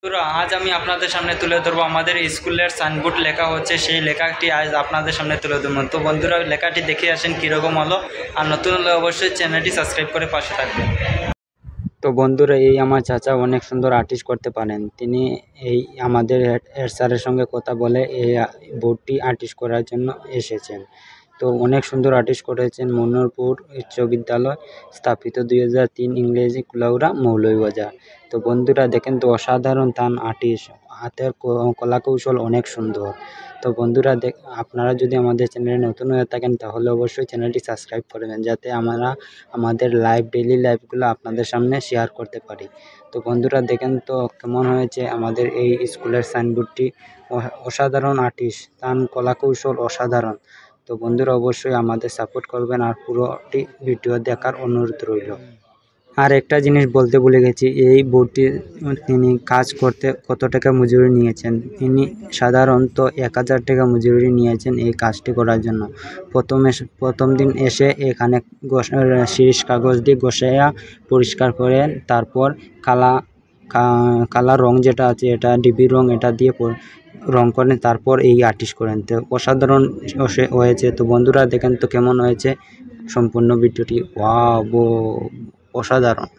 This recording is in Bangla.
বন্ধুরা, আজ আমি আপনাদের সামনে তুলে ধরবো আমাদের স্কুলের সাইনবোর্ড লেখা হচ্ছে, সেই লেখাটি আজ আপনাদের সামনে তুলে ধরবো। তো বন্ধুরা, লেখাটি দেখে আসেন কীরকম হলো। আর নতুন হলে অবশ্যই চ্যানেলটি সাবস্ক্রাইব করে পাশে থাকবেন। তো বন্ধুরা, এই আমার চাচা অনেক সুন্দর আর্টিস্ট করতে পারেন। তিনি এই আমাদের হেড স্যারের সঙ্গে কথা বলে এই বোর্ডটি আর্টিস্ট করার জন্য এসেছেন। তো অনেক সুন্দর আর্টিস্ট করেছেন। মনোহরপুর উচ্চ বিদ্যালয়, স্থাপিত 2003, ইংরেজি কুলাউড়া, মৌলভীবাজার। তো বন্ধুরা দেখেন তো, অসাধারণ তার আর্টিস্ট, হাতের কলাকৌশল অনেক সুন্দর। তো বন্ধুরা, আপনারা যদি আমাদের চ্যানেলে নতুন হয়ে থাকেন তাহলে অবশ্যই চ্যানেলটি সাবস্ক্রাইব করবেন, যাতে আমরা আমাদের ডেইলি লাইফগুলো আপনাদের সামনে শেয়ার করতে পারি। তো বন্ধুরা দেখেন তো কেমন হয়েছে আমাদের এই স্কুলের সাইনবোর্ডটি। অসাধারণ আর্টিস্ট, তার কলাকৌশল অসাধারণ। তো বন্ধুরা অবশ্যই আমাদের সাপোর্ট করবেন আর পুরোটি ভিডিও দেখার অনুরোধ রইল। আর একটা জিনিস বলতে ভুলে গেছি, এই বোর্ডটি তিনি কাজ করতে কত টাকা মজুরি নিয়েছেন। তিনি সাধারণত 1000 টাকা মজুরি নিয়েছেন এই কাজটি করার জন্য। প্রথম দিন এসে এখানে শিরিষ কাগজ দিয়ে ঘষাইয়া পরিষ্কার করেন, তারপর কালা রং যেটা আছে, এটা ডিবি রং, এটা দিয়ে রং করেন, তারপর এই আর্টিস্ট করেন। তো অসাধারণ হয়েছে। তো বন্ধুরা দেখেন তো কেমন হয়েছে সম্পূর্ণ ভিডিওটি। ওয়াও, অসাধারণ।